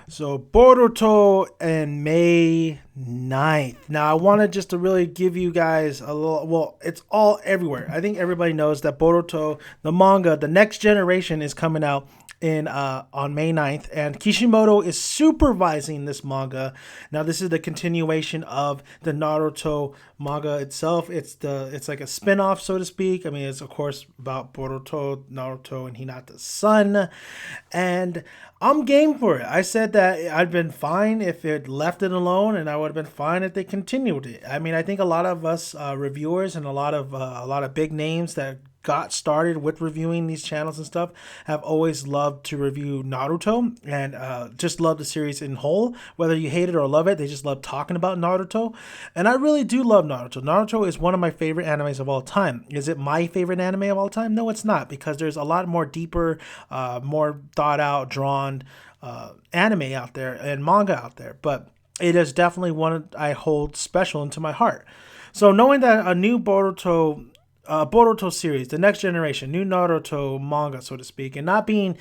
So Boruto and May 9th. Now I wanted just to really give you guys a little, well, it's all everywhere. I think everybody knows that Boruto, the manga, the next generation is coming out in on May 9th, and Kishimoto is supervising this manga. Now this is the continuation of the Naruto manga itself. It's like a spin-off, so to speak. I mean, it's of course about Boruto, Naruto, and Hinata's son. And I'm game for it. I said that I'd been fine if it left it alone, and I would have been fine if they continued it. I mean, I think a lot of us reviewers and a lot of big names that got started with reviewing these channels and stuff have always loved to review Naruto and just love the series in whole. Whether you hate it or love it, they just love talking about Naruto. And I really do love Naruto. Naruto is one of my favorite animes of all time. Is it my favorite anime of all time? No, it's not, because there's a lot more deeper, more thought out, drawn anime out there and manga out there. But it is definitely one I hold special into my heart. So knowing that a new Boruto series, the next generation, new Naruto manga, so to speak, and not being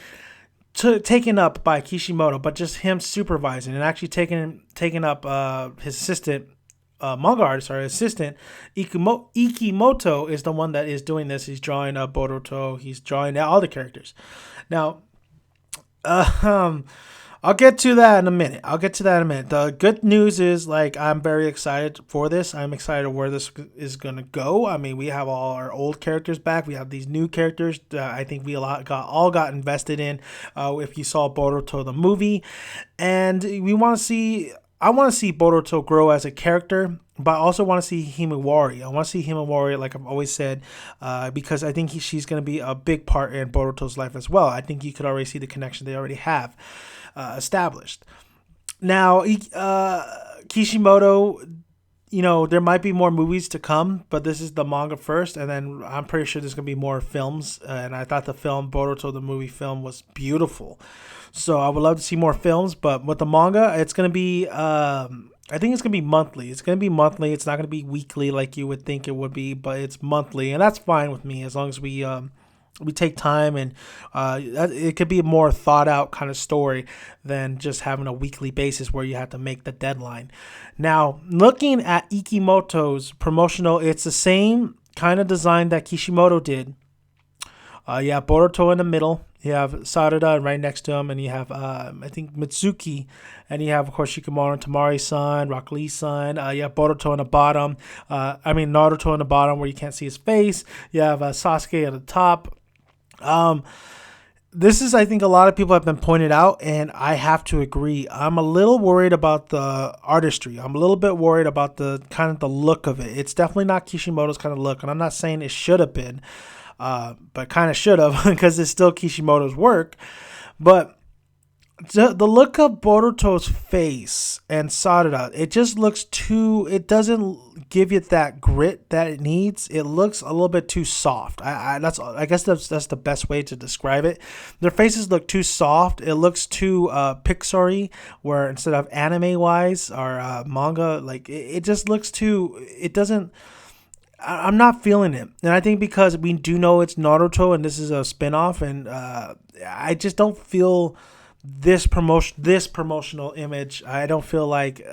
taken up by Kishimoto, but just him supervising and actually taking up his assistant. Manga artist or assistant Ikimoto is the one that is doing this. He's drawing Boruto. He's drawing all the characters. Now, I'll get to that in a minute. The good news is, like, I'm very excited for this. I'm excited where this is gonna go. I mean, we have all our old characters back. We have these new characters. I think we got invested in. If you saw Boruto the movie, and we want to see. I want to see Boruto grow as a character, but I also want to see Himawari. I want to see Himawari, like I've always said, because I think she's going to be a big part in Boruto's life as well. I think you could already see the connection they already have established. Now, Kishimoto, there might be more movies to come, but this is the manga first, and then I'm pretty sure there's going to be more films. And I thought the film, Boruto, the movie film, was beautiful. So I would love to see more films, but with the manga, it's going to be, I think it's going to be monthly. It's going to be monthly. It's not going to be weekly like you would think it would be, but it's monthly, and that's fine with me as long as we take time, and it could be a more thought out kind of story than just having a weekly basis where you have to make the deadline. Now, looking at Ikimoto's promotional, it's the same kind of design that Kishimoto did. You have Boruto in the middle. You have Sarada right next to him, and you have, I think, Mitsuki, and you have, of course, Shikamaru Tamari's son, Rock Lee's son. You have Boruto on the bottom. Naruto on the bottom where you can't see his face. You have Sasuke at the top. This is, I think, a lot of people have been pointed out, and I have to agree. I'm a little worried about the artistry. I'm a little bit worried about the kind of the look of it. It's definitely not Kishimoto's kind of look, and I'm not saying it should have been. But kind of should have, because it's still Kishimoto's work. But the look of Boruto's face and Sarada, it just looks it doesn't give you that grit that it needs. It looks a little bit too soft. I guess that's the best way to describe it. Their faces look too soft. It looks too Pixar-y, where instead of anime wise or manga, like it just looks too, it doesn't, I'm not feeling it. And I think because we do know it's Naruto and this is a spinoff, and I just don't feel this promotional image. I don't feel like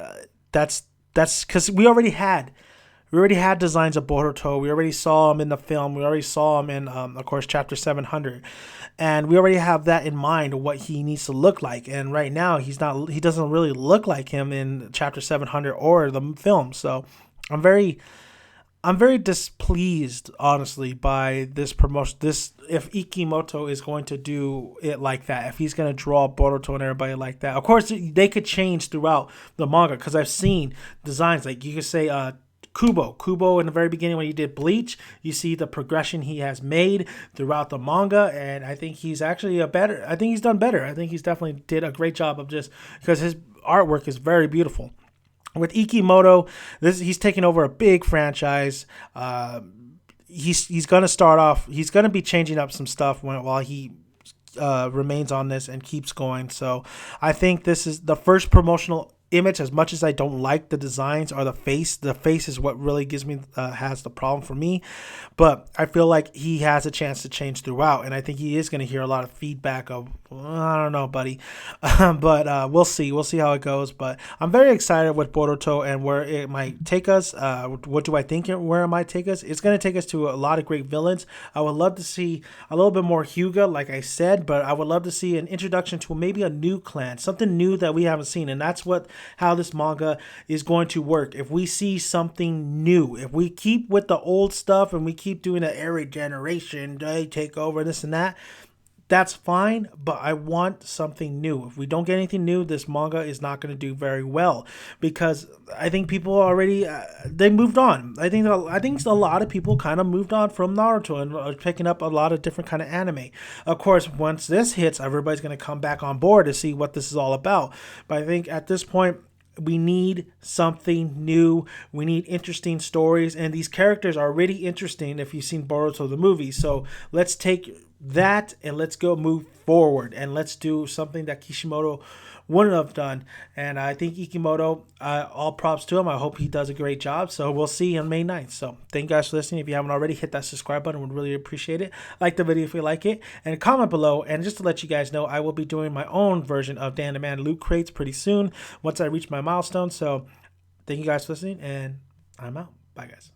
that's because we already had designs of Boruto. We already saw him in the film. We already saw him in, of course, Chapter 700, and we already have that in mind of what he needs to look like. And right now, he doesn't really look like him in Chapter 700 or the film. So I'm very displeased, honestly, by this promotion. If Ikimoto is going to do it like that, if he's going to draw Boruto and everybody like that. Of course, they could change throughout the manga, because I've seen designs like, you could say Kubo in the very beginning when he did Bleach. You see the progression he has made throughout the manga, and I think he's actually I think he's done better. I think he's definitely did a great job of, just because his artwork is very beautiful. With Ikimoto, he's taking over a big franchise. He's going to start off. He's going to be changing up some stuff while he remains on this and keeps going. So I think this is the first promotional image, as much as I don't like the designs or the face is what really gives me has the problem for me. But I feel like he has a chance to change throughout, and I think he is going to hear a lot of feedback of, I don't know, buddy. But we'll see. We'll see how it goes. But I'm very excited with Boruto and where it might take us. What do I think where it might take us? It's going to take us to a lot of great villains. I would love to see a little bit more Hyuga, like I said, but I would love to see an introduction to maybe a new clan, something new that we haven't seen. And that's how this manga is going to work. If we see something new, if we keep with the old stuff and we keep doing it every generation, they take over this and that, that's fine, but I want something new. If we don't get anything new, this manga is not going to do very well, because I think people already they moved on. I think a lot of people kind of moved on from Naruto and are picking up a lot of different kind of anime. Of course, once this hits, everybody's going to come back on board to see what this is all about. But I think at this point, we need something new. We need interesting stories, and these characters are already interesting if you've seen Boruto the movie. So let's take that and let's go move forward, and let's do something that Kishimoto wouldn't have done. And I think Ikimoto, all props to him. I hope he does a great job. So we'll see on May 9th. So thank you guys for listening. If you haven't already, hit that subscribe button. Would really appreciate it. Like the video if you like it, and comment below. And just to let you guys know, I will be doing my own version of Dan the Man loot crates pretty soon once I reach my milestone. So thank you guys for listening, and I'm out. Bye, guys.